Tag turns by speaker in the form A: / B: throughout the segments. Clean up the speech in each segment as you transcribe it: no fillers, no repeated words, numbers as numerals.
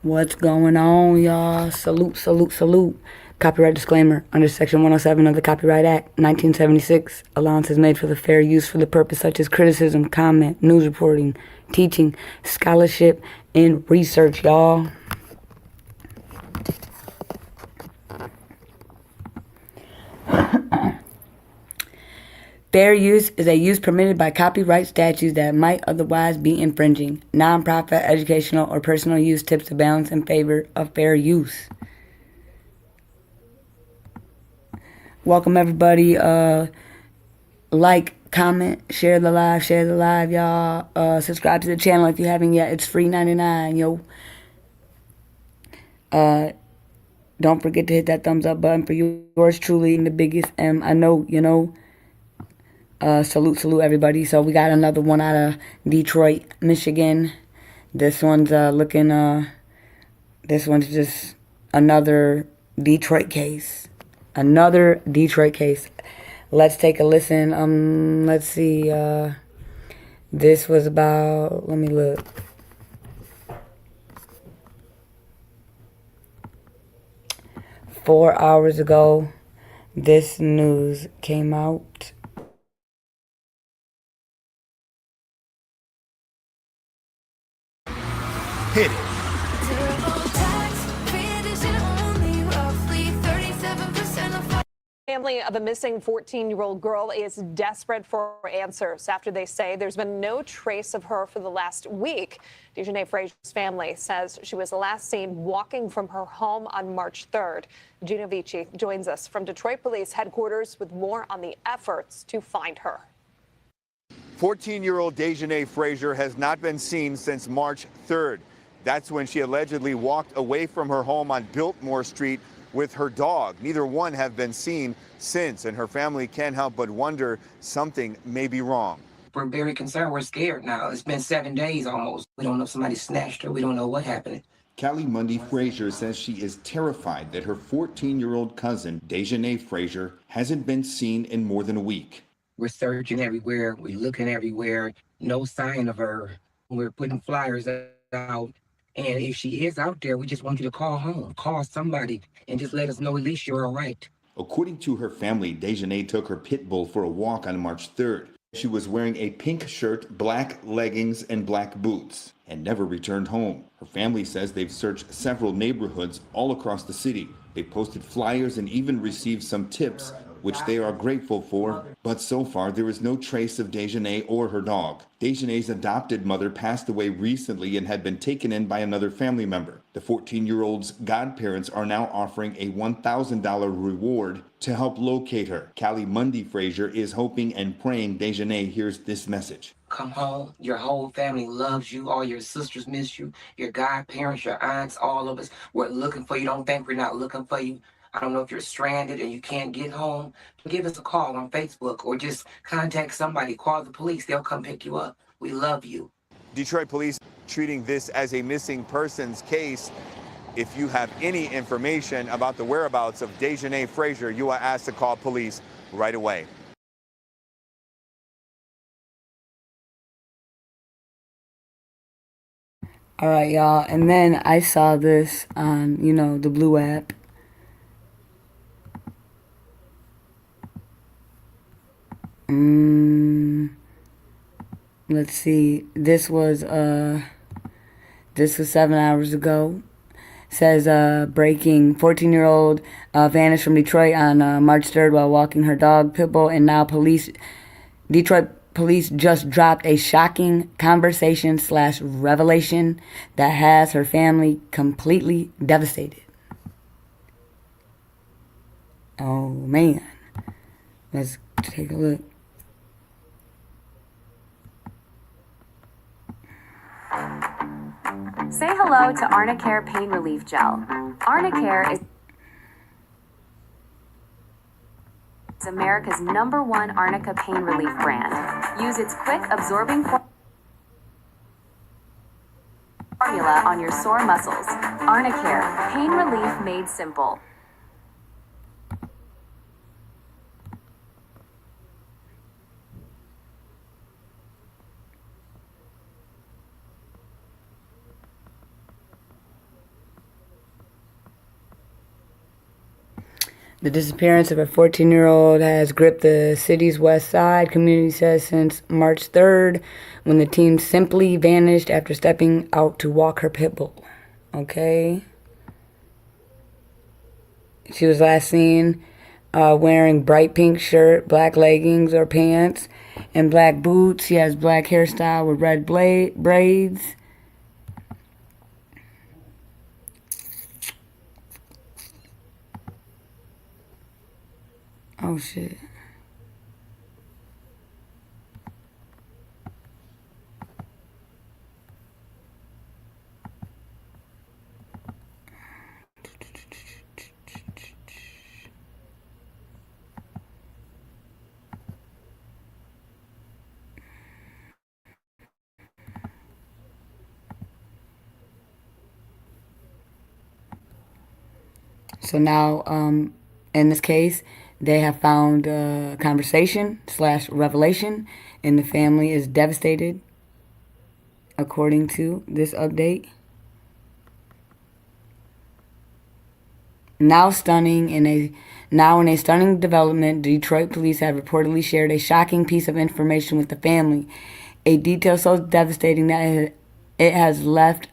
A: What's going on, y'all? Salute, salute, salute. Copyright disclaimer. Under Section 107 of the Copyright Act, 1976, allowance is made for the fair use for the purpose such as criticism, comment, news reporting, teaching, scholarship, and research, y'all. Fair use is a use permitted by copyright statutes that might otherwise be infringing. Nonprofit, educational, or personal use tips the balance in favor of fair use. Welcome, everybody. Like, comment, share the live, y'all. Subscribe to the channel if you haven't yet. It's free 99, yo. Don't forget to hit that thumbs up button for yours truly, the biggest M. I know, you know. Salute, everybody. So we got another one out of Detroit, Michigan. This one's this one's just another Detroit case. Another Detroit case. Let's take a listen. Let's see. This was about, let me look. Four hours ago, this news came out.
B: Hit it.
C: Family of a missing 14-year-old girl is desperate for answers after they say there's been no trace of her for the last week. Dejanay Frazier's family says she was last seen walking from her home on March 3rd. Gina Vici joins us from Detroit Police Headquarters with more on the efforts to find her.
B: 14-year-old Dejanay Frazier has not been seen since March 3rd. That's when she allegedly walked away from her home on Biltmore Street with her dog. Neither one have been seen since, and her family can't help but wonder something may be wrong.
D: We're very concerned. We're scared now. It's been 7 days almost. We don't know if somebody snatched her. We don't know what happened.
E: Callie Mundy Frazier says she is terrified that her 14-year-old cousin, Dejanay Frazier, hasn't been seen in more than a week.
D: We're searching everywhere. We're looking everywhere. No sign of her. We're putting flyers out. And if she is out there, we just want you to call home, call somebody, and just let us know at least you're all right.
E: According to her family, Dejanay took her pit bull for a walk on March 3rd. She was wearing a pink shirt, black leggings, and black boots, and never returned home. Her family says they've searched several neighborhoods all across the city. They posted flyers and even received some tips, which they are grateful for, but so far there is no trace of Dejanay or her dog. Dejanay's adopted mother passed away recently and had been taken in by another family member. The 14-year-old's godparents are now offering a $1,000 reward to help locate her. Callie Mundy Frazier is hoping and praying Dejanay hears this message.
D: Come home. Your whole family loves you. All your sisters miss you. Your godparents, your aunts, all of us. We're looking for you. Don't think we're not looking for you. I don't know if you're stranded and you can't get home. Give us a call on Facebook or just contact somebody. Call the police. They'll come pick you up. We love you.
B: Detroit police treating this as a missing persons case. If you have any information about the whereabouts of Dejanay Frazier, you are asked to call police right away.
A: All right, y'all. And then I saw this on, the Blue app. Let's see. This was 7 hours ago. Says breaking 14-year-old vanished from Detroit on March 3rd while walking her dog Pitbull, and now Detroit police just dropped a shocking conversation/revelation that has her family completely devastated. Oh man. Let's take a look.
F: Say hello to Arnicare Pain Relief Gel. Arnicare is America's #1 Arnica pain relief brand. Use its quick absorbing formula on your sore muscles. Arnicare, pain relief made simple.
A: The disappearance of a 14-year-old has gripped the city's west side, community says, since March 3rd, when the teen simply vanished after stepping out to walk her pit bull. Okay? She was last seen wearing bright pink shirt, black leggings or pants, and black boots. She has black hairstyle with red braids. Oh, shit. So now, in this case, they have found a conversation / revelation, and the family is devastated, according to this update. Now in a stunning development, Detroit police have reportedly shared a shocking piece of information with the family, a detail so devastating that it has left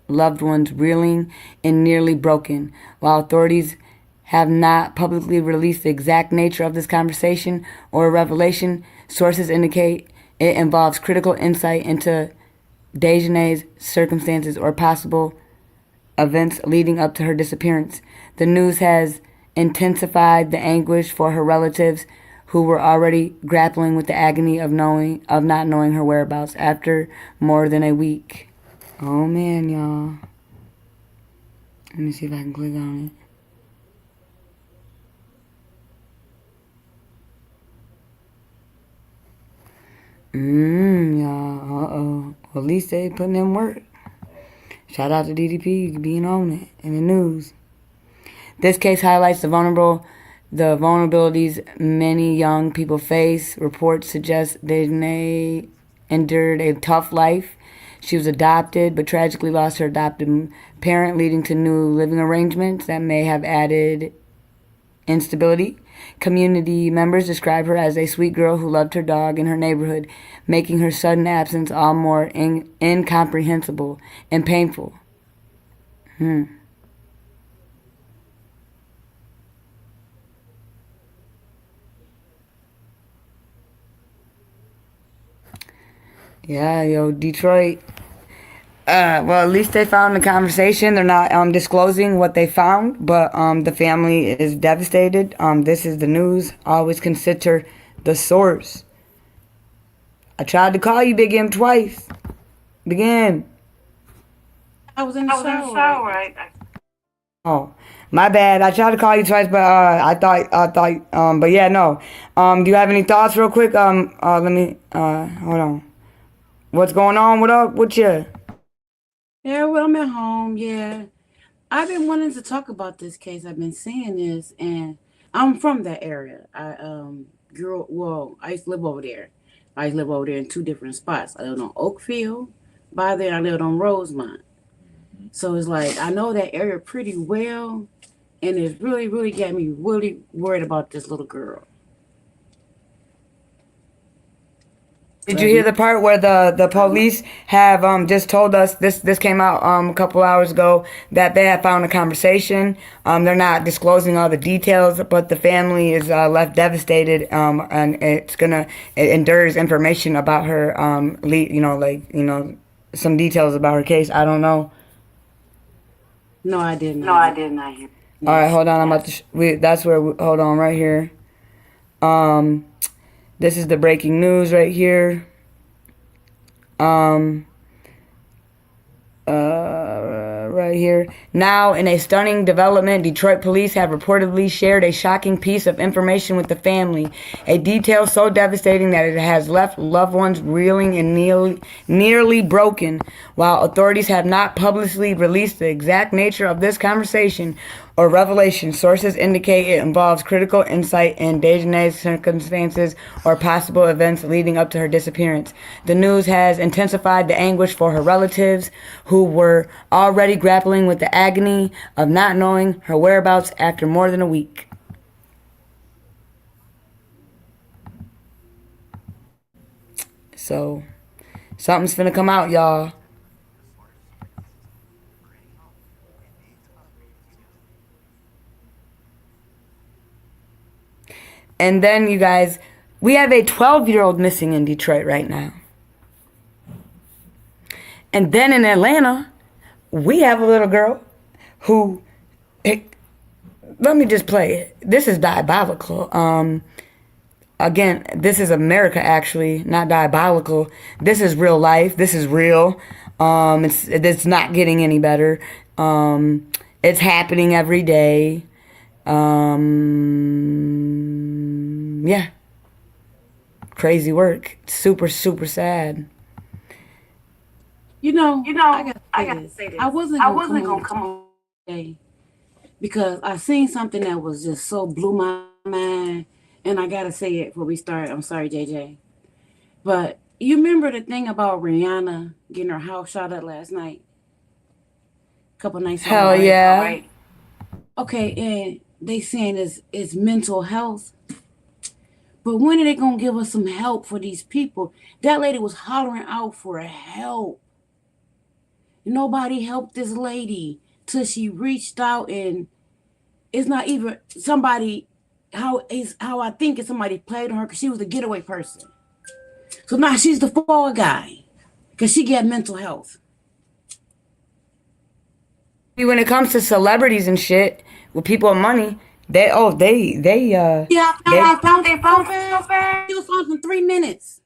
A: loved ones reeling and nearly broken. While authorities have not publicly released the exact nature of this conversation or revelation, sources indicate it involves critical insight into Dejanay's circumstances or possible events leading up to her disappearance. The news has intensified the anguish for her relatives, who were already grappling with the agony of not knowing her whereabouts after more than a week. Oh man, y'all. Let me see if I can click on it. Y'all. Uh-oh. Well, at least they putting in work. Shout out to DDP being on it in the news. This case highlights the vulnerabilities many young people face. Reports suggest Dejanay endured a tough life. She was adopted, but tragically lost her adopted parent, leading to new living arrangements that may have added instability. Community members describe her as a sweet girl who loved her dog in her neighborhood, making her sudden absence all more incomprehensible and painful. Yeah, yo, Detroit. Well, at least they found the conversation. They're not disclosing what they found, but the family is devastated. This is the news. Always consider the source. I tried to call you, Big M, twice. Big M.
G: I was in the shower.
A: Oh, my bad. I tried to call you twice, but I thought, but yeah, no. Do you have any thoughts, real quick? Let me, hold on. What's going on? What up with you?
G: Yeah, well, I'm at home. Yeah, I've been wanting to talk about this case. I've been seeing this, and I'm from that area. I I used to live over there. I used to live over there in two different spots. I lived on Oakfield. By then, I lived on Rosemont. So it's like I know that area pretty well, and it's really, really got me really worried about this little girl.
A: Did you hear the part where the police have just told us this came out a couple hours ago that they have found a conversation. They're not disclosing all the details, but the family is left devastated, and it endures information about her some details about her case. I don't know.
G: No, I didn't.
A: All right, hold on. I'm about to. Hold on, right here. This is the breaking news right here. Right here. Now, in a stunning development, Detroit police have reportedly shared a shocking piece of information with the family. A detail so devastating that it has left loved ones reeling and nearly broken. While authorities have not publicly released the exact nature of this conversation or revelation, sources indicate it involves critical insight in Dejanay's circumstances or possible events leading up to her disappearance. The news has intensified the anguish for her relatives, who were already grappling with the agony of not knowing her whereabouts after more than a week. So something's finna come out, y'all. And then, you guys, we have a 12-year-old missing in Detroit right now. And then in Atlanta, we have a little girl who, let me just play it. This is diabolical. Again, this is America, actually, not diabolical. This is real life. This is real. It's not getting any better. It's happening every day. Yeah. Crazy work. Super, super sad.
G: You know, I gotta say this. I wasn't gonna come on today because I seen something that was just so blew my mind, and I gotta say it before we start. I'm sorry, JJ, but you remember the thing about Rihanna getting her house shot up last night? A couple nights ago.
A: Hell yeah.
G: Right? Okay, and they saying it's mental health. But when are they gonna give us some help for these people? That lady was hollering out for help. Nobody helped this lady till she reached out, and it's not even somebody. How I think it's somebody played on her because she was a getaway person. So now she's the fall guy because she got mental health.
A: When it comes to celebrities and shit, with people with money, they found her. She was found in 3 minutes.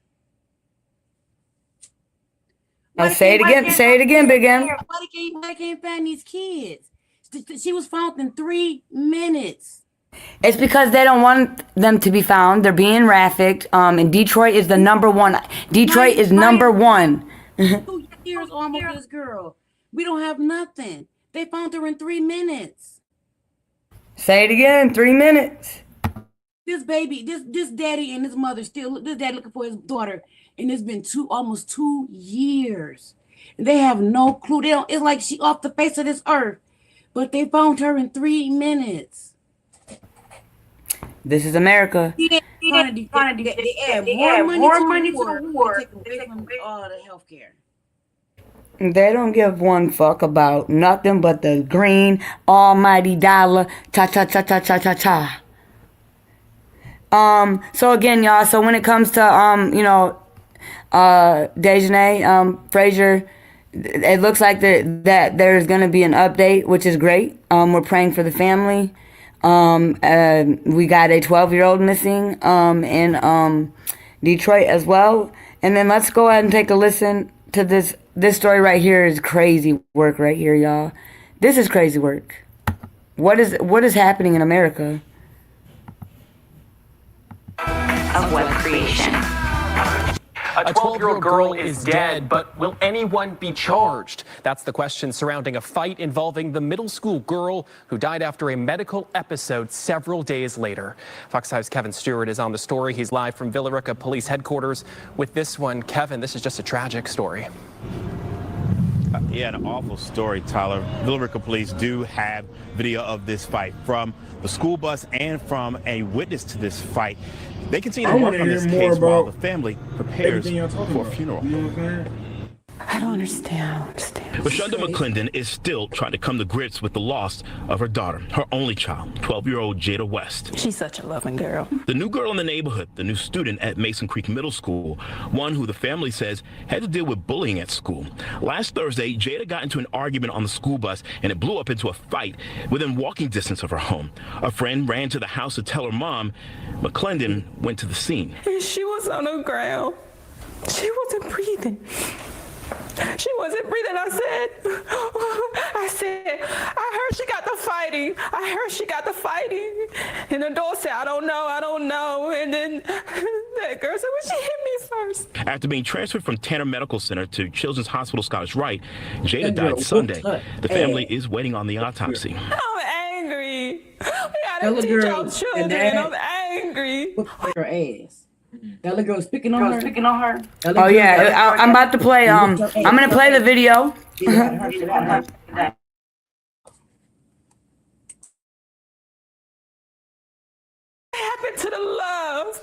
A: Say it again, Big M.
G: Why they can't find these kids? She was found in 3 minutes.
A: It's because they don't want them to be found. They're being trafficked. And Detroit is the number one. Detroit is number one.
G: 2 years almost, this girl. We don't have nothing. They found her in 3 minutes.
A: Say it again, 3 minutes.
G: This baby, this daddy and his mother this dad looking for his daughter, and it's been almost 2 years. And they have no clue. It's like she off the face of this earth. But they found her in 3 minutes.
A: This is America.
G: They add more money to the war. Take away from all the health care.
A: They don't give one fuck about nothing but the green almighty dollar. Cha cha cha cha cha cha cha. So again, y'all, so when it comes to Dejanay, Frazier, it looks like that there's gonna be an update, which is great. We're praying for the family. We got a 12-year-old missing in Detroit as well. And then let's go ahead and take a listen to this. This story right here is crazy work right here, y'all. This is crazy work. What is happening in America?
H: Of web creation.
I: A 12-year-old girl is dead, but will anyone be charged? That's the question surrounding a fight involving the middle school girl who died after a medical episode several days later. Fox 5's Kevin Stewart is on the story. He's live from Villa Rica Police Headquarters with this one. Kevin, this is just a tragic story.
J: Yeah, an awful story, Tyler. Villa Rica Police do have video of this fight from the school bus and from a witness to this fight. They continue to work on this case while the family prepares for a funeral.
H: I don't understand.
K: LaShonda McClendon is still trying to come to grips with the loss of her daughter, her only child, 12-year-old Jada West.
H: She's such a loving girl.
K: The new girl in the neighborhood, the new student at Mason Creek Middle School, one who the family says had to deal with bullying at school. Last Thursday, Jada got into an argument on the school bus, and it blew up into a fight within walking distance of her home. A friend ran to the house to tell her mom. McClendon went to the scene.
H: She was on the ground. She wasn't breathing. She wasn't breathing. I heard she got the fighting. And the door said, I don't know. And then that girl said, well, she hit me first.
K: After being transferred from Tanner Medical Center to Children's Hospital Scottish Rite, Jada died Sunday. The family is waiting on the autopsy.
H: I'm angry. We gotta teach our children. I'm angry.
G: Her ass. That little girl speaking on her.
A: Oh yeah, I'm about to play. I'm gonna play the video.
H: What happened to the love?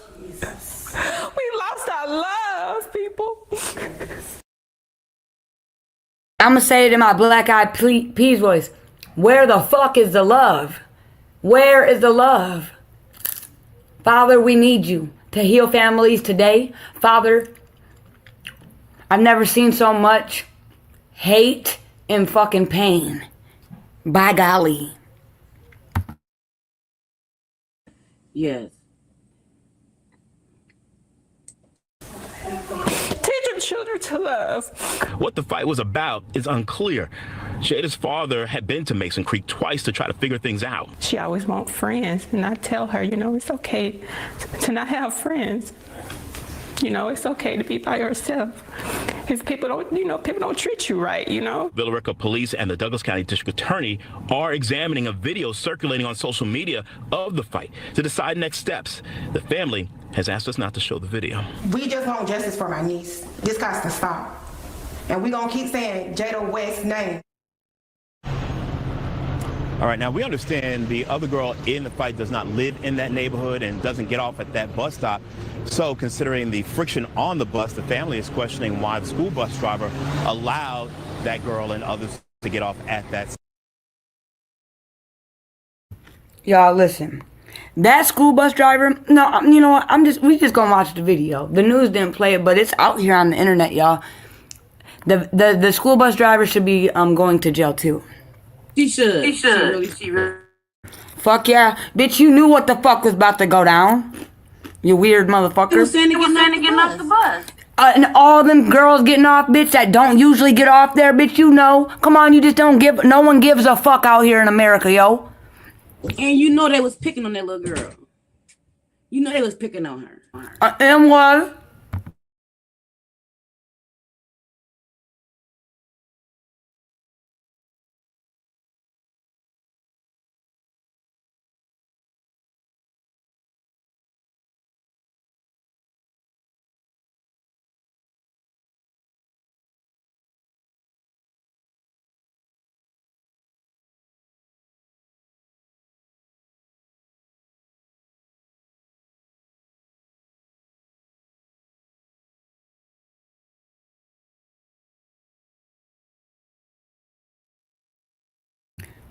H: We lost our about love, people.
A: I'm gonna say it in my Black Eyed Peas voice. Where the fuck is the love? Where is the love? Father, we need you to heal families today. Father, I've never seen so much hate and fucking pain. By golly.
G: Yes.
H: Teach your children to love.
K: What the fight was about is unclear. Jada's father had been to Mason Creek twice to try to figure things out.
H: She always wants friends, and I tell her, it's okay to not have friends. It's okay to be by yourself. If people don't treat you right,
K: Villa Rica Police and the Douglas County District Attorney are examining a video circulating on social media of the fight to decide next steps. The family has asked us not to show the video.
L: We just want justice for my niece. This got to stop. And we're going to keep saying Jada West's name.
J: All right, now we understand the other girl in the fight does not live in that neighborhood and doesn't get off at that bus stop. So considering the friction on the bus, the family is questioning why the school bus driver allowed that girl and others to get off at that.
A: Y'all listen. That school bus driver, no, you know what? We just gonna watch the video. The news didn't play it, but it's out here on the internet, y'all. The school bus driver should be going to jail too.
G: She should. She really.
A: Fuck yeah. Bitch, you knew what the fuck was about to go down. You weird motherfucker.
G: He was saying getting off the bus.
A: And all them girls getting off, bitch, that don't usually get off there, bitch, Come on, you just don't give, no one gives a fuck out here in America, yo.
G: And they was picking on that little girl. They was picking on her.
A: And what?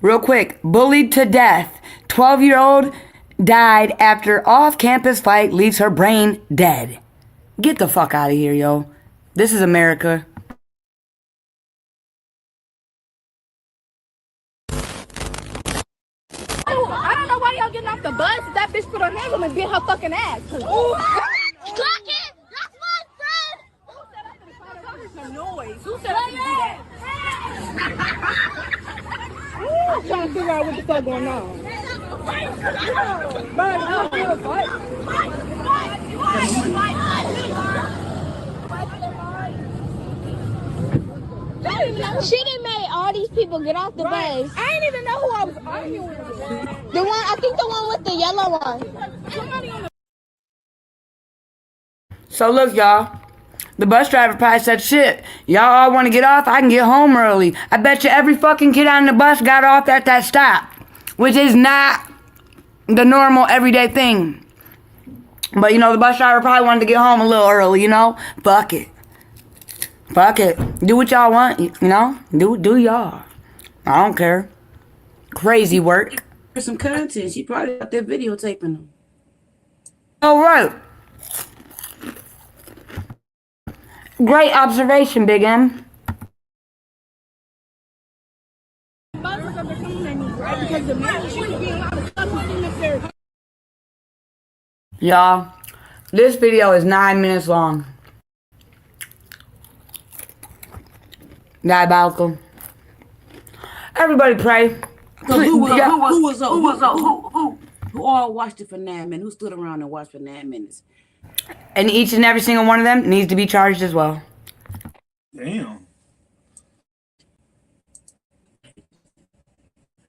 A: Real quick, bullied to death. 12-year-old died after off-campus fight leaves her brain dead. Get the fuck out of here, yo. This is America.
M: I don't know why y'all getting off the bus. That bitch put her hands on me and beat her fucking ass. Clock it! That's my friend! Who said I could have some noise? Who said I could do that? I'm trying to figure out what the fuck going on. She done made all these people get off the bus. I didn't even know who I was arguing with. I think the one with the yellow one.
A: So look, y'all. The bus driver probably said, shit, y'all all want to get off? I can get home early. I bet you every fucking kid on the bus got off at that stop, which is not the normal everyday thing. But, the bus driver probably wanted to get home a little early, Fuck it. Fuck it. Do what y'all want, Do y'all. I don't care. Crazy work.
G: There's some content. She probably got that videotaping them.
A: All right. Great observation, Big M. Y'all, this video is 9 minutes long. Diabolical. Everybody pray.
G: So who all watched it for 9 minutes? Who stood around and watched for 9 minutes?
A: And each and every single one of them needs to be charged as well.
N: Damn.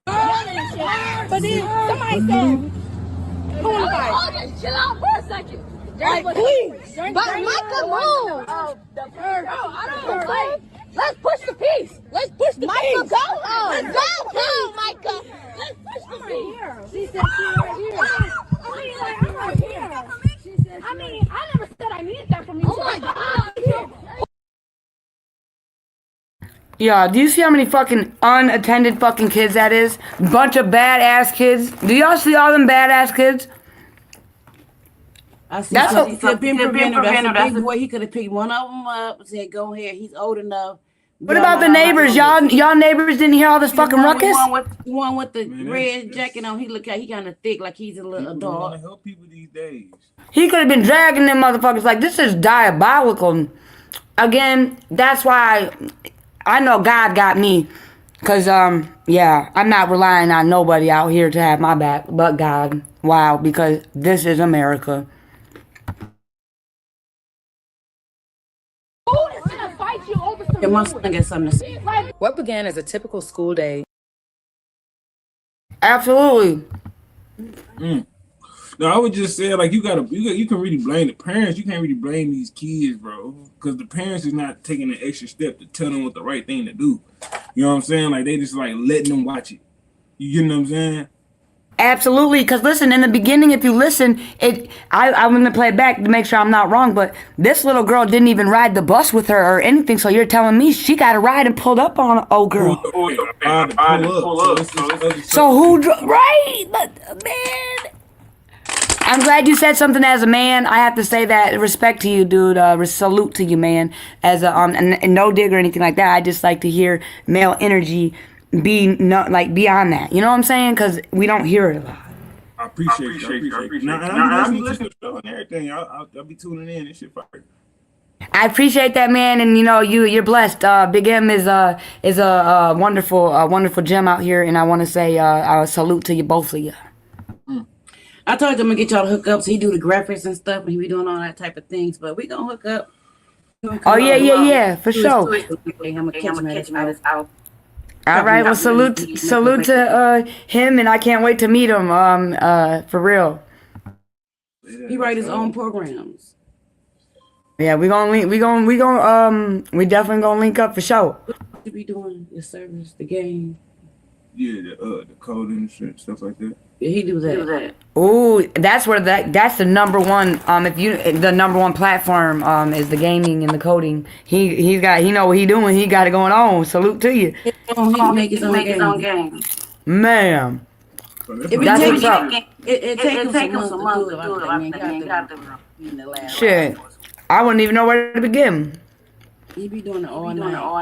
M: But then somebody said, who in the fight? Just chill out for a second. Please. But Micah, move. I don't know. Let's push the piece. Let's push the piece. Micah, go on. Go, Micah. Let's push the piece. She said she's right here. I'm right here. I mean, I never said I needed that from you.
A: Yeah, do you see how many fucking unattended fucking kids that is? Bunch of badass kids. Do y'all see all them badass kids?
G: I see
A: That's
G: something.
A: a-
G: He could have been prevented. That's a big boy. He could have picked one of them up. Said, "Go ahead. He's old enough."
A: What about the neighbors? Y'all neighbors didn't hear all this fucking ruckus?
G: The one with the red jacket on. He look like he kind of thick, like he's a little
N: People want to
G: adult.
N: help people these days.
A: He could have been dragging them motherfuckers. Like, this is diabolical. Again, that's why I know God got me. Cause yeah, I'm not relying on nobody out here to have my back but God. Wow, because this is America.
G: Yeah, my son got something to say.
O: What began as a typical school day.
A: Absolutely.
N: No, I would just say like you can really blame the parents. You can't really blame these kids, bro, because the parents is not taking an extra step to tell them what the right thing to do. You know what I'm saying? Like they just like letting them watch it. You get what I'm saying?
A: Absolutely, because listen, in the beginning, if you listen, I'm going to play it back to make sure I'm not wrong, but this little girl didn't even ride the bus with her or anything, so you're telling me she got a ride and pulled up on an old girl. So who, right, but, man, I'm glad you said something as a man. I have to say that, respect to you, dude, salute to you, man, as a, and no dig or anything like that. I just like to hear male energy be beyond that, you know what I'm saying? Because we don't hear it a lot.
N: I appreciate you. Now, I'm listening to the show and everything. I'll be tuning in and shit. Fire.
A: I appreciate that, man, and you know you're blessed. Big M is a wonderful gem out here, and I want to say salute to you, both of you.
G: I told him I'm gonna get y'all to hook up. So he do the graphics and stuff, and he be doing all that type of things. But we gonna hook up.
A: Oh yeah, for sure.
G: I'm gonna catch him at his house.
A: All right, well, salute to him, and I can't wait to meet him. For real.
G: He write his own programs.
A: Yeah, we definitely gonna link up for sure.
G: He be doing the service, the game.
N: Yeah, the coding and shit, stuff like that.
G: Yeah, he do that.
A: Ooh, that's the number one. The number one platform is the gaming and the coding. He know what he doing. He got it going on. Salute to you.
G: He can make his own game.
A: Man,
G: It takes him some months to do it. I mean,
A: shit, I wouldn't even know where to begin.
G: He be doing it all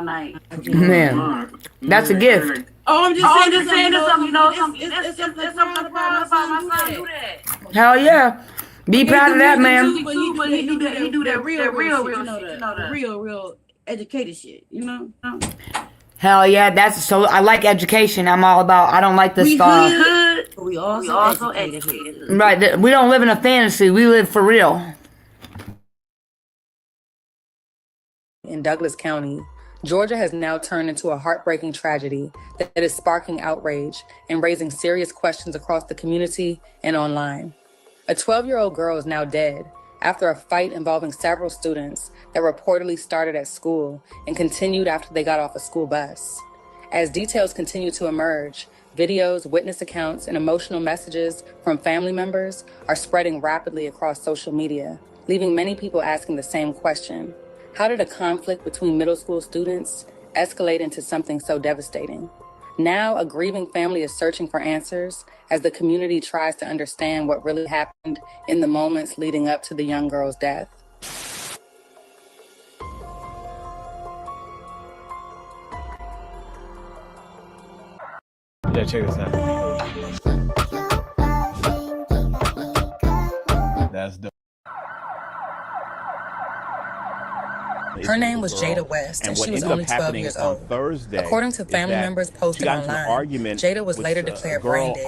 G: night.
A: Man, that's a gift.
G: Oh, I'm just saying this. It's something about my son do that.
A: Hell yeah. Be proud of that, man.
G: But he do that real shit, the real educated shit, you know?
A: Hell yeah, I like education. I'm all about, I don't like this stuff.
G: But we also educated.
A: Right, we don't live in a fantasy. We live for real.
O: In Douglas County, Georgia has now turned into a heartbreaking tragedy that is sparking outrage and raising serious questions across the community and online. A 12-year-old girl is now dead after a fight involving several students that reportedly started at school and continued after they got off a school bus. As details continue to emerge, videos, witness accounts, and emotional messages from family members are spreading rapidly across social media, leaving many people asking the same question. How did a conflict between middle school students escalate into something so devastating? Now, a grieving family is searching for answers as the community tries to understand what really happened in the moments leading up to the young girl's death.
P: Yeah, check this out. That's dope.
O: Her name was Jada West, and she was only 12 years old. According to family members posted online, Jada was later declared brain dead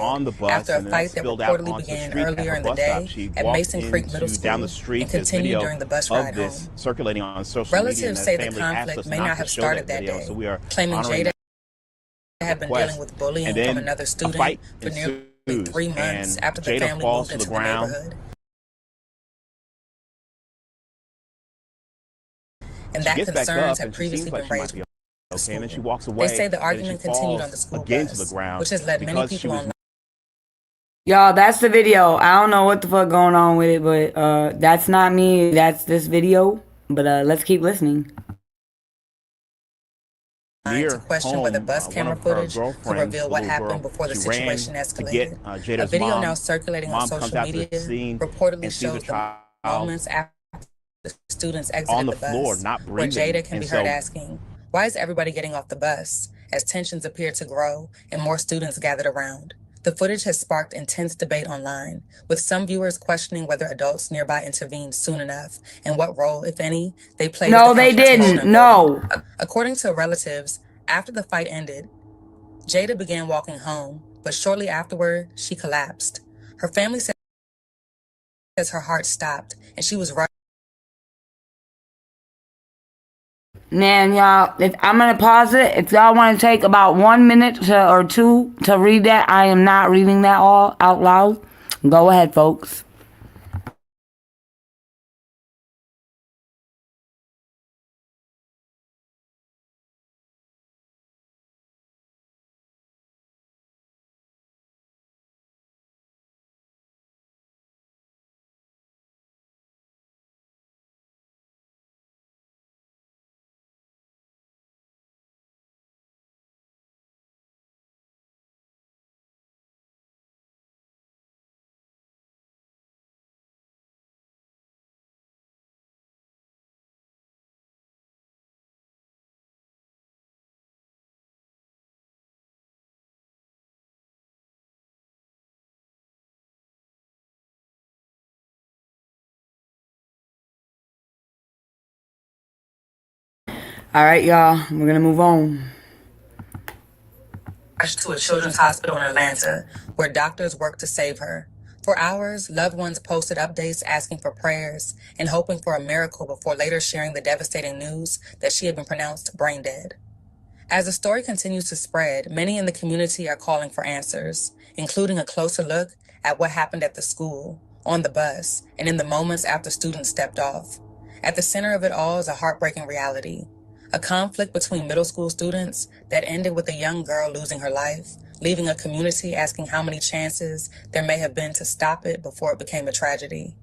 O: after a fight that reportedly began earlier in the day at Mason Creek Middle School and continued during the bus ride home. Relatives say the conflict may not have started that day, claiming Jada had been dealing with bullying from another student for nearly 3 months after the family moved into the neighborhood. And that concerns had previously been raised with the school.
J: And then she walks away.
O: They say the argument continued on the school bus, which has led many people online.
A: Y'all, that's the video. I don't know what the fuck going on with it, but that's not me. That's this video. But let's keep listening.
J: near
O: to question whether
J: home.
O: bus
J: One
O: camera
J: of her
O: footage could
J: girlfriends,
O: reveal
J: the
O: what
J: little
O: happened
J: girl,
O: before the
J: she ran
O: situation
J: to get
O: escalated. A
J: Jada's
O: video
J: mom.
O: now circulating on
J: Mom
O: social
J: comes out to
O: media
J: the scene
O: reportedly
J: and sees the
O: shows the
J: child
O: moments after the students
J: on
O: exited
J: the
O: the
J: floor,
O: bus,
J: not
O: where
J: breathing.
O: Jada can
J: And
O: be heard
J: so
O: asking, "Why is everybody getting off the bus?" as tensions appear to grow and more students gathered around. The footage has sparked intense debate online, with some viewers questioning whether adults nearby intervened soon enough and what role, if any, they played in
A: No,
O: the
A: they
O: confrontation
A: didn't.
O: unfolding.
A: No.
O: According to relatives, after the fight ended, Jada began walking home, but shortly afterward, she collapsed. Her family says her heart stopped and she was rushed.
A: Man, y'all, if I'm gonna pause it, if y'all want to take about 1 minute or two to read that, I am not reading that all out loud. Go ahead, folks. All right, y'all, we're gonna move on.
O: Rushed to a children's hospital in Atlanta, where doctors worked to save her. For hours, loved ones posted updates asking for prayers and hoping for a miracle before later sharing the devastating news that she had been pronounced brain dead. As the story continues to spread, many in the community are calling for answers, including a closer look at what happened at the school, on the bus, and in the moments after students stepped off. At the center of it all is a heartbreaking reality. A conflict between middle school students that ended with a young girl losing her life, leaving a community asking how many chances there may have been to stop it before it became a tragedy.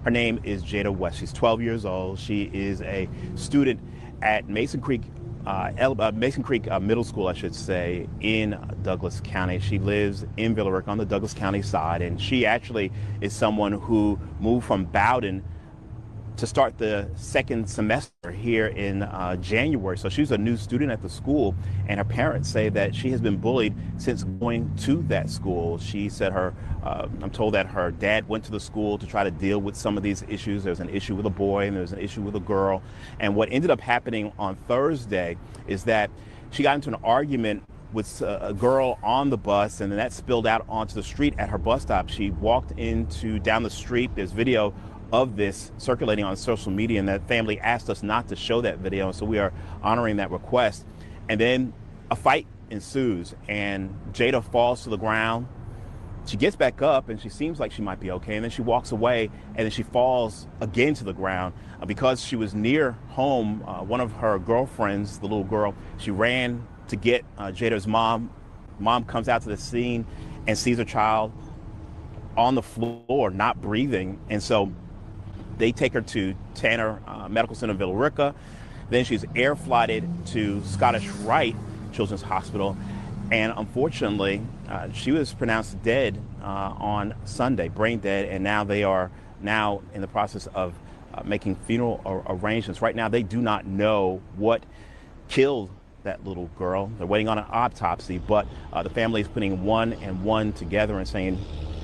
J: her name is Jada West. She's 12 years old. She is a student at Mason Creek Middle School, I should say, in Douglas County. She lives in Villa Rica on the Douglas County side, and she actually is someone who moved from Bowden to start the second semester here in January. So she's a new student at the school, and her parents say that she has been bullied since going to that school. She said I'm told that her dad went to the school to try to deal with some of these issues. There's an issue with a boy and there's an issue with a girl. And what ended up happening on Thursday is that she got into an argument with a girl on the bus, and then that spilled out onto the street at her bus stop. She walked down the street. There's video of this circulating on social media, and that family asked us not to show that video, so we are honoring that request. And then a fight ensues, and Jada falls to the ground. She gets back up, and she seems like she might be okay, and then she walks away, and then she falls again to the ground. Because she was near home, one of her girlfriends, the little girl, she ran to get Jada's mom. Mom comes out to the scene and sees her child on the floor, not breathing, and so they take her to Tanner Medical Center, Villa Rica. Then she's air flighted to Scottish Rite Children's Hospital. And unfortunately, she was pronounced dead on Sunday, brain dead. And now they are in the process of making funeral arrangements. Right now, they do not know what killed that little girl. They're waiting on an autopsy, but the family is putting one and one together and saying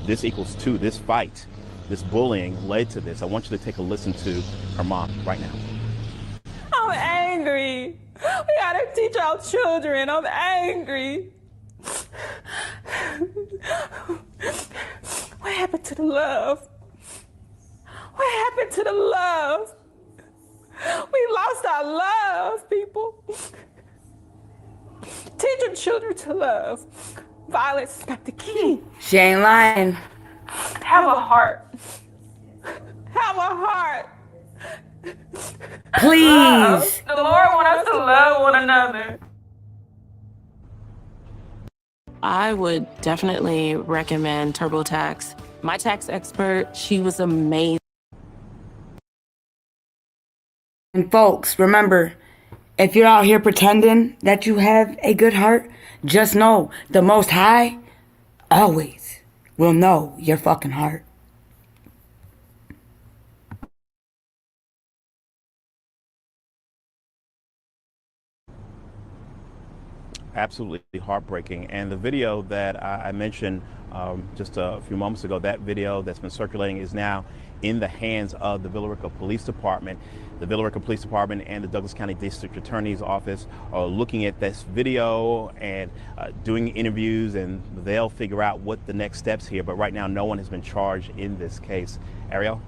J: this equals two. This fight, this bullying led to this. I want you to take a listen to her mom right now.
H: I'm angry. We gotta teach our children. I'm angry. What happened to the love? What happened to the love? We lost our love, people. Teach your children to love. Violence is not the key.
A: She ain't lying.
H: Have a heart. Have a heart.
A: Please.
H: Love. The Lord wants us to love one another.
P: I would definitely recommend TurboTax. My tax expert, she was amazing.
A: And folks, remember, if you're out here pretending that you have a good heart, just know the Most High always will know your fucking heart.
J: Absolutely heartbreaking. And the video that I mentioned just a few moments ago, that video that's been circulating is now in the hands of the Villa Rica Police Department. The Villa Rica Police Department and the Douglas County District Attorney's Office are looking at this video and doing interviews, and they'll figure out what the next steps here. But right now, no one has been charged in this case. Ariel?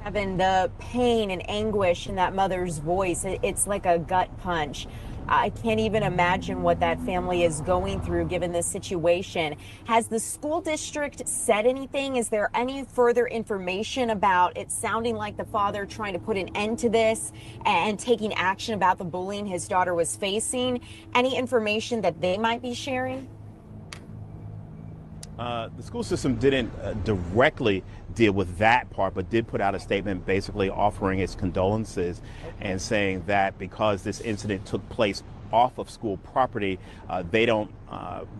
Q: Having the pain and anguish in that mother's voice, it's like a gut punch. I can't even imagine what that family is going through given this situation. Has the school district said anything? Is there any further information about it sounding like the father trying to put an end to this and taking action about the bullying his daughter was facing? Any information that they might be sharing?
J: The school system didn't directly deal with that part, but did put out a statement basically offering its condolences and saying that because this incident took place off of school property, they don't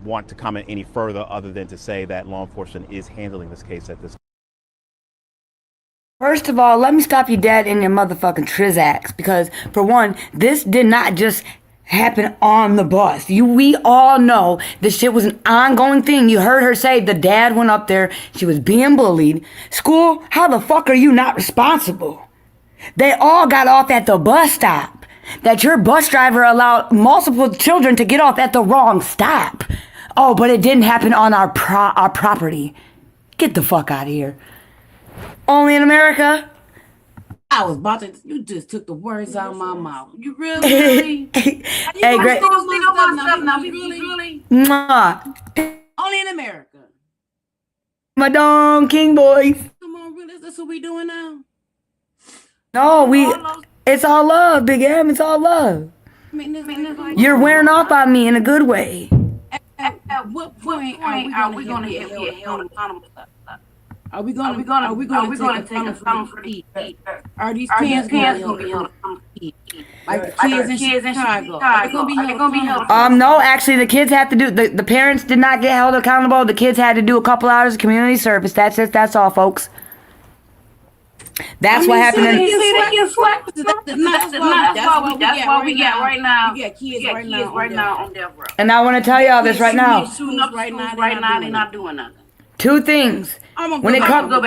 J: want to comment any further other than to say that law enforcement is handling this case at this.
A: First of all, let me stop you dead in your motherfucking trizax, because for one, this did not just happen on the bus. We all know this shit was an ongoing thing. You heard her say the dad went up there, she was being bullied. School, how the fuck are you not responsible? They all got off at the bus stop. That your bus driver allowed multiple children to get off at the wrong stop. Oh, but it didn't happen on our property. Get the fuck out of here. Only in America.
G: I was about to. You just took the words out of my mouth. You really?
A: Hey, great.
G: Really?
A: Mwah.
G: Only in America.
A: Madame King boys.
G: Come on, really? Is this what we doing now?
A: No, it's all love, Big M. It's all love. You're wearing off on me in a good way.
G: At what point are we going to get held accountable? Are we going to take accountability? Are these kids going to be held accountable? Like the kids in Chicago? Are they going to be held accountable?
A: No, actually, the kids had to do. The parents did not get held accountable. The kids had to do a couple hours of community service. That's it. That's all, folks. That's what happened.
G: That's what we got right now. We got kids right now on death row.
A: And I want to tell y'all this right now.
G: Right now, they're not doing nothing.
A: Two things. When it comes to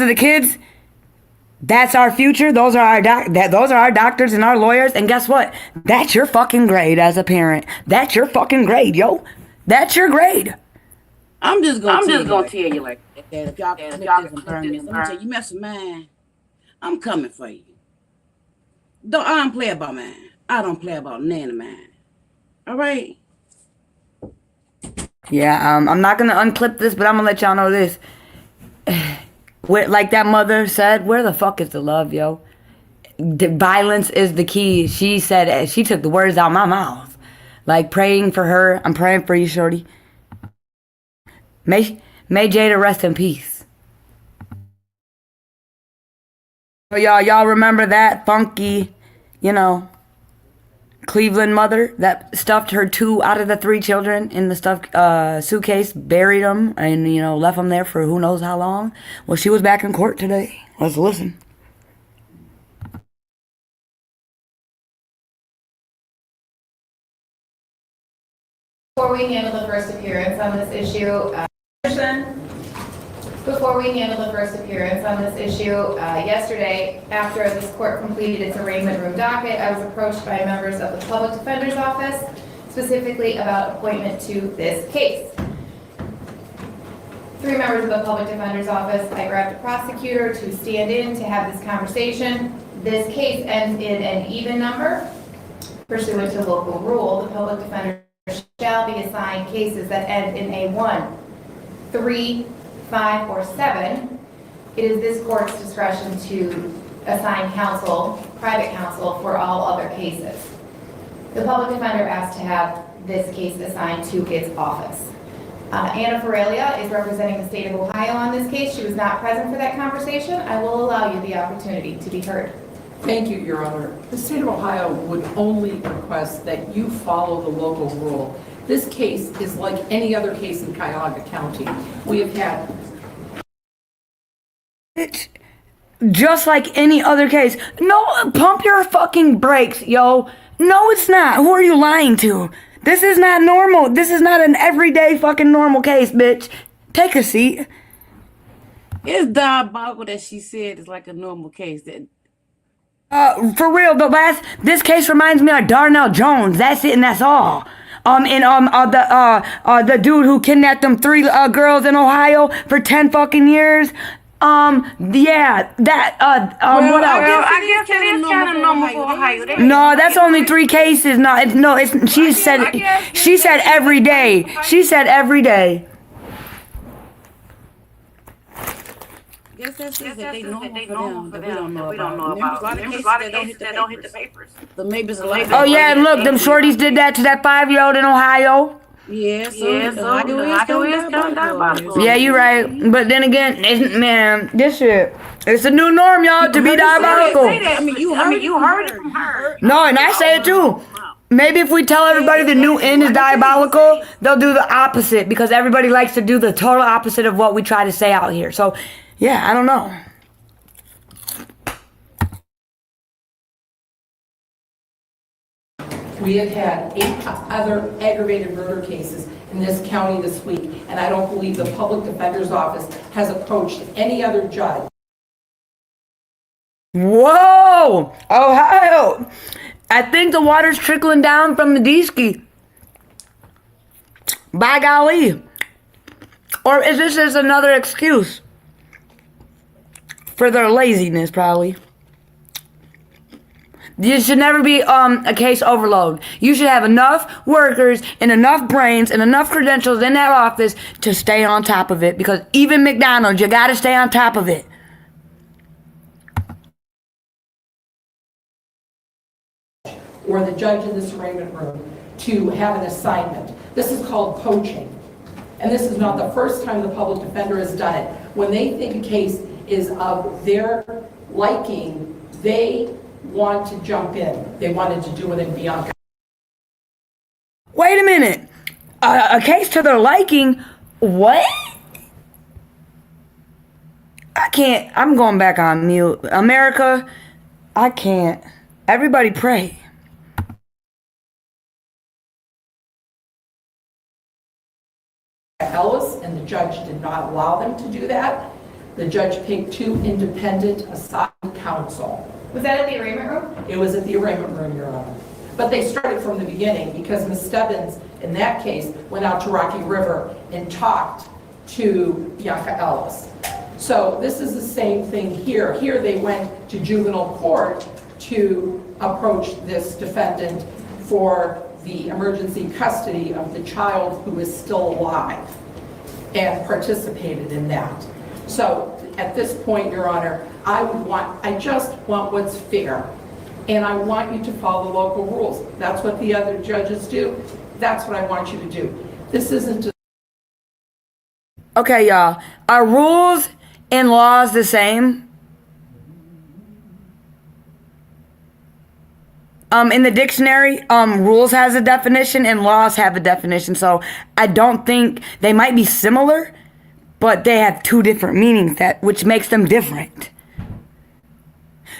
A: the kids, that's our future. Those are our doctors and our lawyers. And guess what? That's your fucking grade as a parent. That's your fucking grade, yo. That's your grade.
G: I'm just gonna tell you like that. If y'all can burn this, I'm gonna tell you, you mess with mine, I'm coming for you. I don't play about mine. I don't play about none of mine. All right.
A: Yeah, I'm not gonna unclip this, but I'm gonna let y'all know this. Like that mother said, where the fuck is the love, yo? The violence is the key. She said, she took the words out of my mouth. Like praying for her. I'm praying for you, shorty. May Jada rest in peace. So y'all remember that funky, Cleveland mother that stuffed her 2 out of the 3 children in the stuffed suitcase, buried them, and left them there for who knows how long? Well, she was back in court today. Let's listen.
R: Before we handle the first appearance on this issue, yesterday, after this court completed its arraignment room docket, I was approached by members of the Public Defender's Office, specifically about appointment to this case. 3 members of the Public Defender's Office, I grabbed a prosecutor to stand in to have this conversation. This case ends in an even number. Pursuant to local rule, the Public Defender shall be assigned cases that end in a 1, 3, 5, or 7. It is this court's discretion to assign private counsel for all other cases. The public defender asked to have this case assigned to its office. Anna Ferelia is representing the state of Ohio on this case. She was not present for that conversation. I will allow you the opportunity to be heard.
S: Thank you, Your Honor. The state of Ohio would only request that you follow the local rule. This case is like any other case in Cuyahoga County. We have had...
A: It's just like any other case. No, pump your fucking brakes, yo. No, it's not. Who are you lying to? This is not normal. This is not an everyday fucking normal case, bitch. Take a seat.
G: It's diabolical that she said it's like a normal case. That
A: For real, this case reminds me of Darnell Jones. That's it and that's all. The dude who kidnapped them 3 girls in Ohio for 10 fucking years. Yeah, that, what else?
G: I guess it is kind of normal for Ohio.
A: No, that's only 3 cases. She said every day. She said every day.
G: I guess that's just that they normal for them that we don't know about. There's a lot of cases that don't hit the papers.
A: Oh yeah, and look, them shorties did that to that 5-year-old in Ohio.
G: Yeah, Ohio is kind of
A: Yeah, you're right. But then again, man, this shit, it's a new norm, y'all, to be diabolical.
G: I mean, you heard it from her.
A: No, and I say it too. Maybe if we tell everybody the new N is diabolical, they'll do the opposite because everybody likes to do the total opposite of what we try to say out here. So, yeah, I don't know.
S: We have had 8 other aggravated murder cases in this county this week, and I don't believe the public defender's office has approached any other judge.
A: Whoa! Ohio! I think the water's trickling down from the D-ski. By golly. Or is this just another excuse? For their laziness, probably. You should never be a case overload. You should have enough workers and enough brains and enough credentials in that office to stay on top of it. Because even McDonald's, you gotta stay on top of it.
S: Or the judge in this arraignment room to have an assignment. This is called poaching. And this is not the first time the public defender has done it. When they think a case is of their liking, they want to jump in. They wanted to do it in Bianca.
A: Wait a minute. A case to their liking? What? I can't. I'm going back on mute. America, I can't. Everybody pray.
S: Ellis, and the judge did not allow them to do that. The judge picked 2 independent assigned counsel.
R: Was that at the arraignment room?
S: It was at the arraignment room, Your Honor. But they started from the beginning because Ms. Stebbins, in that case, went out to Rocky River and talked to Bianca Ellis. So this is the same thing here. Here they went to juvenile court to approach this defendant for the emergency custody of the child who is still alive and participated in that. So at this point, Your Honor, I just want what's fair. And I want you to follow the local rules. That's what the other judges do. That's what I want you to do. This isn't
A: Okay, y'all. Are rules and laws the same? In the dictionary, rules has a definition and laws have a definition. So I don't think they might be similar, but they have 2 different meanings which makes them different.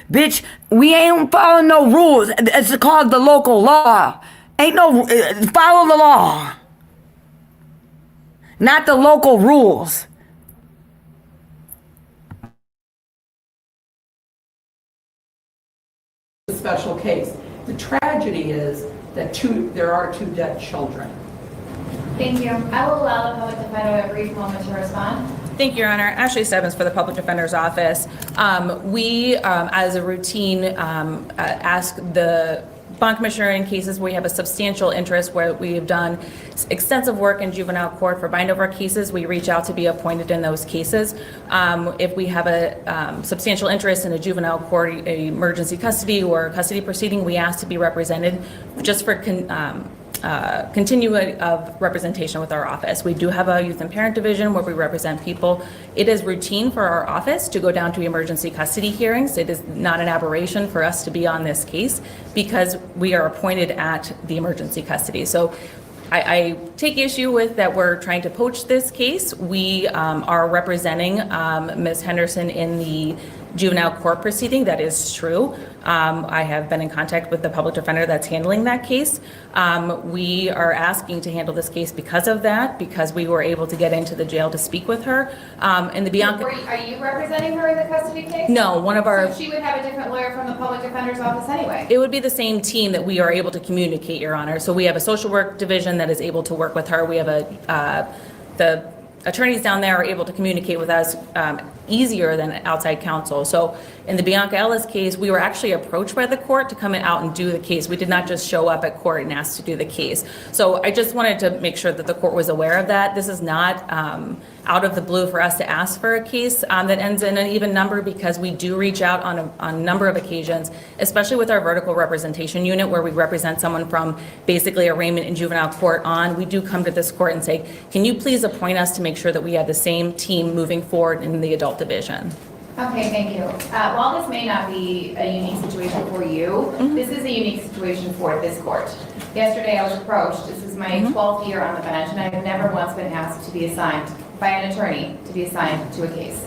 A: Bitch, we ain't following no rules. It's called the local law. Ain't no follow the law, not the local rules.
S: a special case. The tragedy is that there are 2 dead children.
R: Thank you. I will allow the public defender a brief moment to respond.
T: Thank you, Your Honor. Ashley Stebbins for the Public Defender's Office. We, as a routine, ask the bond commissioner in cases where we have a substantial interest, where we have done extensive work in juvenile court for bind-over cases, we reach out to be appointed in those cases. If we have a substantial interest in a juvenile court emergency custody or custody proceeding, we ask to be represented just for continuity of representation with our office. We do have a youth and parent division where we represent people. It is routine for our office to go down to emergency custody hearings. It is not an aberration for us to be on this case because we are appointed at the emergency custody. So I take issue with that we're trying to poach this case. We are representing Ms. Henderson in the juvenile court proceeding. That is true. I have been in contact with the public defender that's handling that case. We are asking to handle this case because of that, because we were able to get into the jail to speak with her. And the Bianca.
R: Are you representing her in the custody case?
T: No, one of our.
R: So she would have a different lawyer from the public defender's office anyway.
T: It would be the same team that we are able to communicate, Your Honor. So we have a social work division that is able to work with her. We have the attorneys down there are able to communicate with us easier than outside counsel. So in the Bianca Ellis case, we were actually approached by the court to come out and do the case. We did not just show up at court and ask to do the case. So I just wanted to make sure that the court was aware of that. This is not out of the blue for us to ask for a case that ends in an even number, because we do reach out on a number of occasions, especially with our vertical representation unit, where we represent someone from basically arraignment in juvenile court on. We do come to this court and say, can you please appoint us to make sure that we have the same team moving forward in the adult division?
R: Okay, thank you. While this may not be a unique situation for you, this is a unique situation for this court. Yesterday I was approached. This is my 12th year on the bench, and I have never once been asked to be assigned by an attorney to be assigned to a case.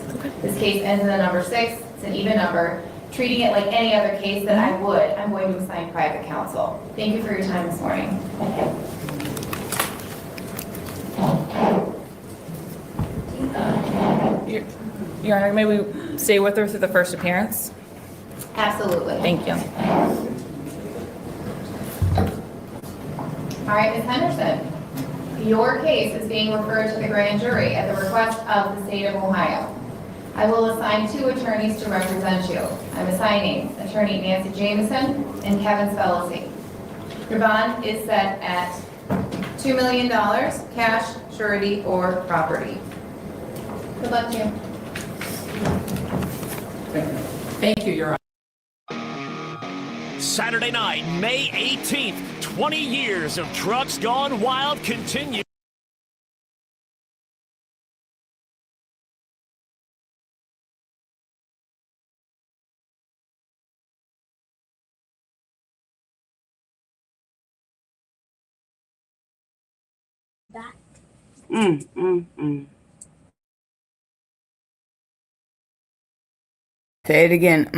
R: This case ends in the number 6. It's an even number. Treating it like any other case that I would, I'm going to assign private counsel. Thank you for your time this morning.
T: Your Honor, may we stay with her through the first appearance?
R: Absolutely.
T: Thank you.
R: All right, Ms. Henderson, your case is being referred to the grand jury at the request of the state of Ohio. I will assign 2 attorneys to represent you. I'm assigning attorney Nancy Jameson and Kevin Spellacy. Your bond is set at $2 million, cash, surety, or property. Good luck to you.
S: Thank you, Your Honor.
U: Saturday night, May 18th, 20 years of Trucks Gone Wild continue.
A: Say it again.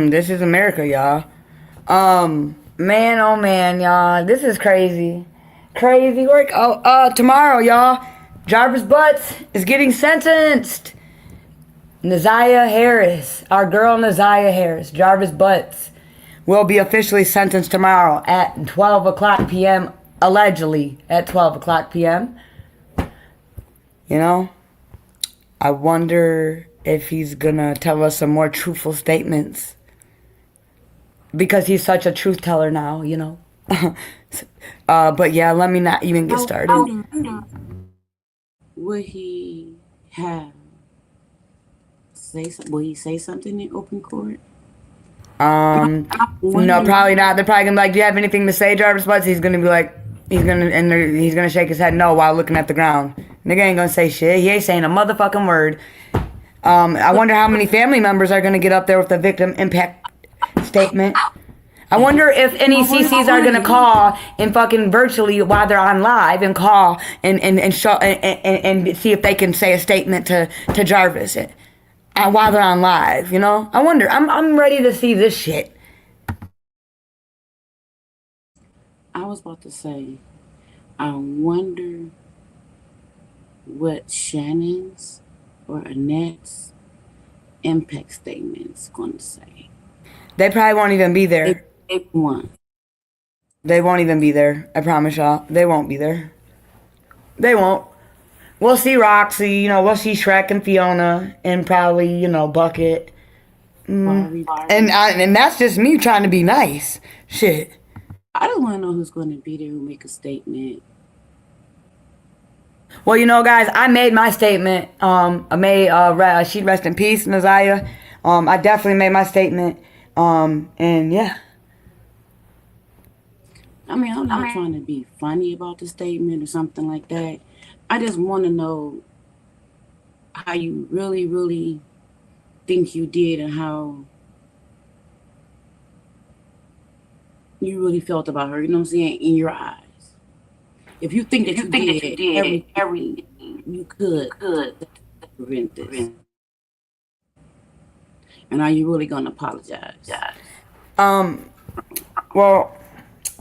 A: This is America, y'all. Man, oh man, y'all. This is crazy. Crazy work. Tomorrow, y'all. Jarvis Butts is getting sentenced. Naziah Harris. Our girl Naziah Harris. Jarvis Butts will be officially sentenced tomorrow at 12 o'clock p.m. Allegedly at 12 o'clock p.m. You know? I wonder if he's gonna tell us some more truthful statements, because he's such a truth teller now, you know. But yeah, let me not even get started.
G: Would he say something in open court?
A: No, probably not. They're probably gonna be like, "Do you have anything to say, Jarvis Butts?" He's gonna be like, he's gonna shake his head no while looking at the ground. Nigga ain't gonna say shit. He ain't saying a motherfucking word. I wonder how many family members are going to get up there with the victim impact statement. I wonder if any CCs are going to call and fucking virtually while they're on live and call and show and see if they can say a statement to Jarvis while they're on live, you know? I wonder. I'm ready to see this shit.
G: I was about to say, I wonder what Shannon's or Annette's impact statement's going to say.
A: They probably won't even be there.
G: They won't.
A: They won't even be there. I promise y'all. They won't be there. They won't. We'll see Roxy, you know, we'll see Shrek and Fiona and probably, you know, Bucket. And that's just me trying to be nice. Shit.
G: I don't want to know who's going to be there who make a statement.
A: Well, you know, guys, I made my statement. She'd rest in peace, Naziah. I definitely made my statement. And yeah.
G: I mean, I'm not trying to be funny about the statement or something like that. I just want to know how you really, really think you did and how you really felt about her, you know what I'm saying, in your eyes. If you think that you did everything you could to prevent this, and are you really going to apologize?
A: Well,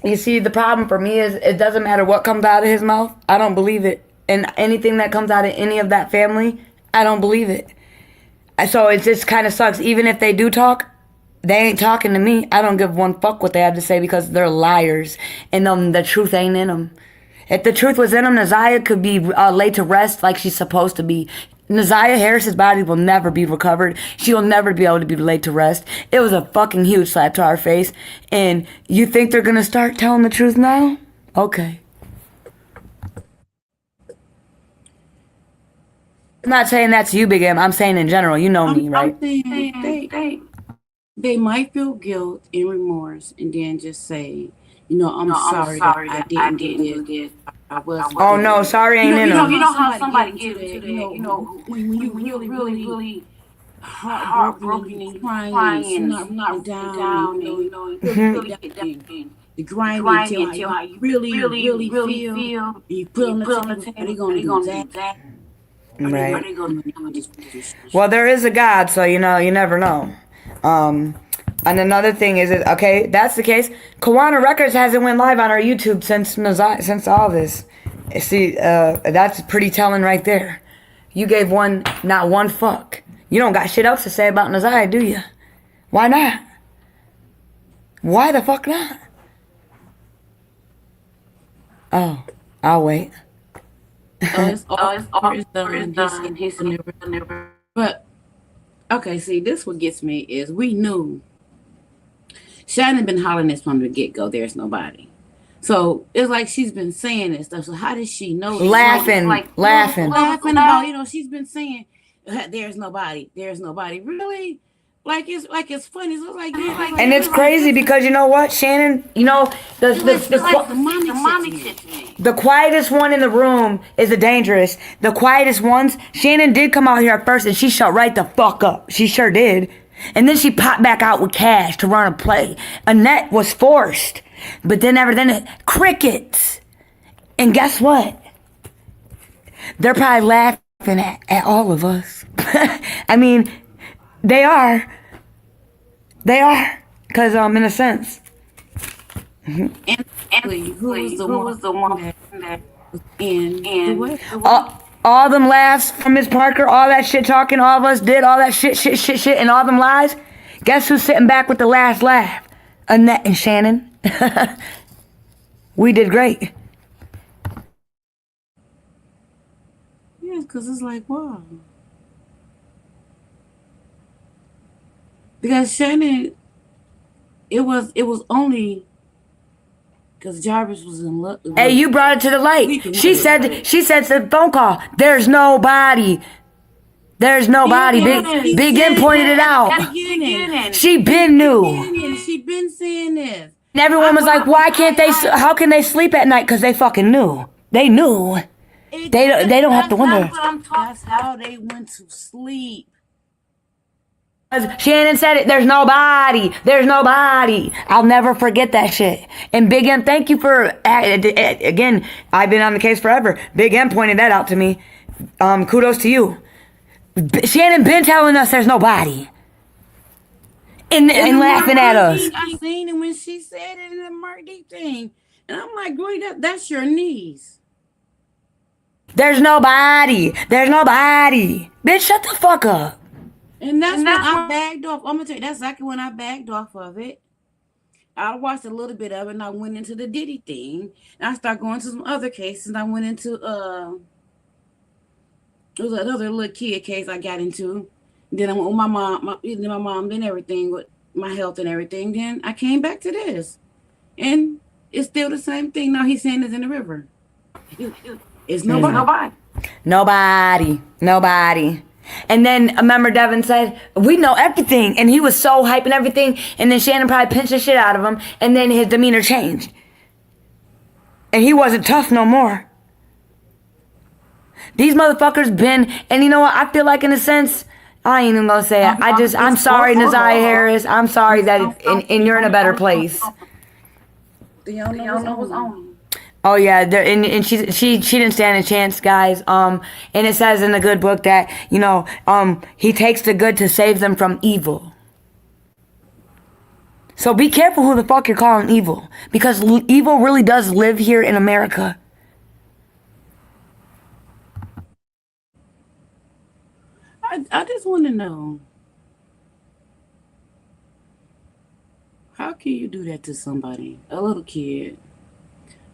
A: you see, the problem for me is it doesn't matter what comes out of his mouth. I don't believe it. And anything that comes out of any of that family, I don't believe it. So it just kind of sucks. Even if they do talk, they ain't talking to me. I don't give one fuck what they have to say because they're liars. And the truth ain't in them. If the truth was in them, Naziah could be laid to rest like she's supposed to be. Naziah Harris's body will never be recovered. She will never be able to be laid to rest. It was a fucking huge slap to our face. And you think they're going to start telling the truth now? Okay. I'm not saying that's you, Big M. I'm saying in general. You know me, right?
G: I'm saying they might feel guilt and remorse and then just say, you know, I'm sorry that I didn't do this. I was.
A: Oh no, sorry ain't in them.
G: You know how somebody gets into that, you know, when you really heartbroken and crying, not down, you know, the grinding until how you really feel, and you put on the table, are they gonna do that?
A: Right. Well, there is a God, so you know, you never know. And another thing is, okay, that's the case. Kawana Records hasn't went live on our YouTube since all this. See, that's pretty telling right there. You gave not one fuck. You don't got shit else to say about Naziah, do you? Why not? Why the fuck not? Oh, I'll wait.
G: But okay, see, this what gets me is we knew Shannon been hollering this from the get-go, there's nobody. So it's like she's been saying this stuff. So how does she know?
A: Laughing
G: about, you know, she's been saying there's nobody. Really? Like it's funny. So it's like, yeah,
A: and it's crazy because you know what, Shannon, you know, the quietest one in the room is the dangerous. The quietest ones, Shannon did come out here at first and she shut right the fuck up. She sure did. And then she popped back out with cash to run a play. Annette was forced. But then crickets. And guess what? They're probably laughing at all of us. I mean, they are. Because in a sense.
G: And who was the one that was in
A: all them laughs from Ms. Parker, all that shit talking, all of us did all that shit, and all them lies. Guess who's sitting back with the last laugh? Annette and Shannon. We did great.
G: Yeah, because it's like, wow. Because Shannon, it was only because Jarvis was in love.
A: Hey, you brought it to the light. She said the phone call, there's nobody. There's nobody. Big M pointed it out. She been knew.
G: She been saying this.
A: And everyone was like, how can they sleep at night? Because they fucking knew. They knew. They don't have to wonder.
G: That's how they went to sleep.
A: Shannon said it. There's nobody. I'll never forget that shit. And Big M, thank you for, again, I've been on the case forever. Big M pointed that out to me. Kudos to you. Shannon been telling us there's nobody. And laughing at us.
G: I seen it when she said it in the Mark D thing. And I'm like, boy, that's your niece.
A: There's nobody. Bitch, shut the fuck up.
G: And that's when I backed off. I'm gonna tell you, that's exactly when I backed off of it. I watched a little bit of it and I went into the Diddy thing. And I started going to some other cases. And I went into it was another little kid case I got into. Then I went with my mom, then everything with my health and everything. Then I came back to this. And it's still the same thing. Now he's saying it's in the river. It's nobody.
A: Nobody. And then remember Devin said, we know everything. And he was so hyping everything. And then Shannon probably pinched the shit out of him. And then his demeanor changed. And he wasn't tough no more. These motherfuckers been, and you know what? I feel like in a sense, I ain't even gonna say it. I'm sorry, Naziah Harris. I'm sorry that and you're in a better place.
G: They don't know what's on.
A: Oh yeah, and she didn't stand a chance, guys. And it says in the good book that, you know, he takes the good to save them from evil. So be careful who the fuck you're calling evil, because evil really does live here in America.
G: I just want to know, how can you do that to somebody, a little kid?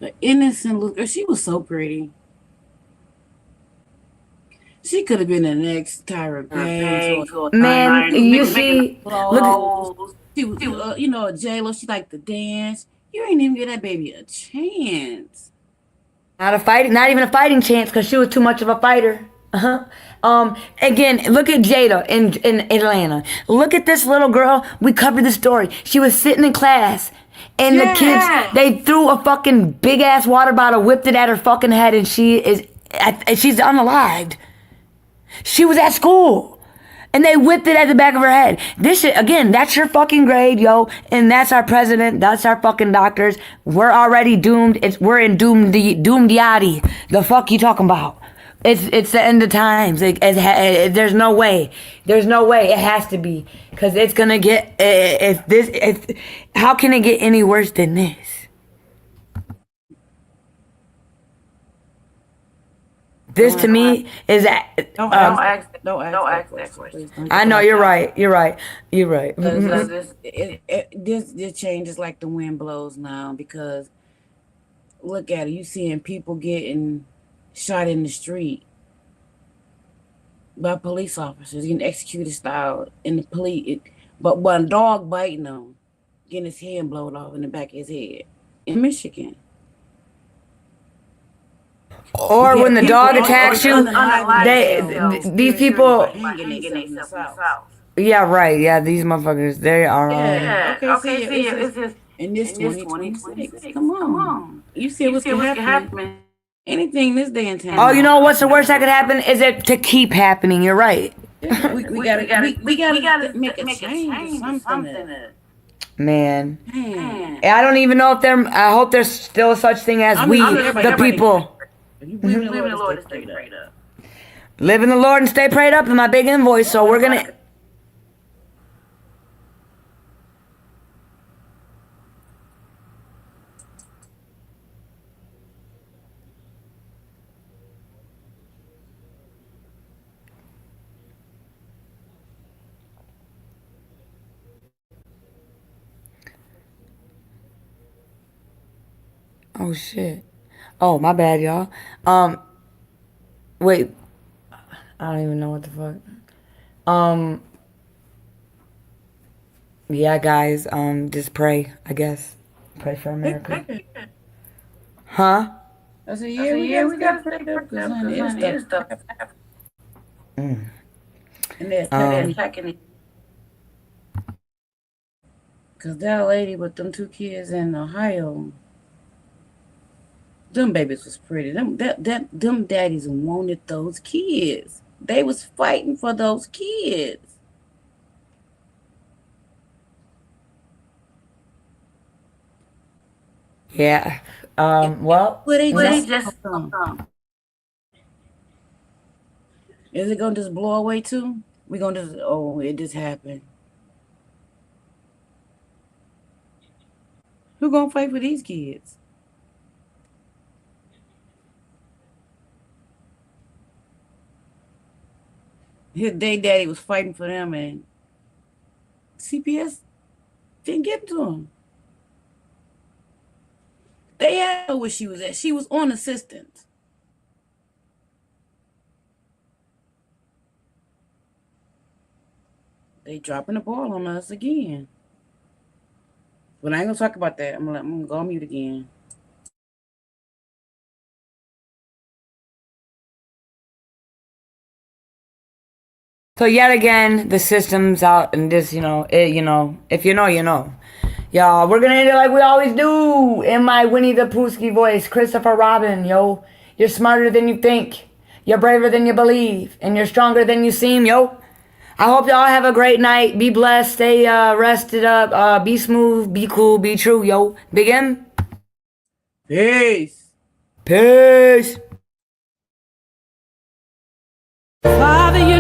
G: An innocent little girl. She was so pretty. She could have been the next Tyra Banks.
A: Man, you see, look.
G: She was, you know, J-Lo. She liked to dance. You ain't even give that baby a chance.
A: Not even a fighting chance, because she was too much of a fighter. Again, look at Jada in Atlanta. Look at this little girl. We covered the story. She was sitting in class. And the kids, they threw a fucking big ass water bottle, whipped it at her fucking head, and she's unalived. She was at school, and they whipped it at the back of her head. This shit, again, that's your fucking grade, yo, and that's our president, that's our fucking doctors. We're already doomed. We're in doomed yachty. The fuck you talking about? It's the end of times. There's no way. There's no way. It has to be, because it's gonna get. How can it get any worse than this? This to me is.
G: Don't ask that question.
A: I know you're right. You're right. You're right.
G: This changes like the wind blows now, because look at it. You seeing people getting shot in the street by police officers, getting executed style in the police, but one dog biting them, getting his head blown off in the back of his head in Michigan.
A: Or when the dog attacks you, these people. Yeah, right. Yeah, these motherfuckers. They are.
G: Okay. It's just in this 2026. Come on. You see what's happening. Anything this day and time.
A: Oh, you know what's the worst that could happen is it to keep happening. You're right.
G: We gotta make a change or something.
A: Man. I don't even know if I hope there's still such thing as the people.
G: Live in the Lord and stay prayed up.
A: Live in the Lord and stay prayed up in my big invoice. So we're gonna. Oh shit. Oh, my bad, y'all. Wait. I don't even know what the fuck. Yeah, guys, just pray, I guess. Pray for America. Huh?
G: I said, yeah, we gotta pray up, because it's stuff. And they're attacking it. Because that lady with them 2 kids in Ohio, them babies was pretty. Them daddies wanted those kids. They was fighting for those kids.
A: Yeah. Well,
G: they just is it gonna just blow away too? We gonna just it just happened. Who gonna fight for these kids? His daddy was fighting for them, and CPS didn't get to him. They had where she was at. She was on assistance. They dropping the ball on us again. But I ain't gonna talk about that. I'm gonna go on mute again.
A: So yet again, the system's out, and this, if you know, you know. Y'all, we're gonna end it like we always do. In my Winnie the Poohsky voice, Christopher Robin, yo. You're smarter than you think. You're braver than you believe. And you're stronger than you seem, yo. I hope y'all have a great night. Be blessed. Stay rested up. Be smooth. Be cool. Be true, yo. Big M.
N: Peace.
A: Peace.
M: Father, you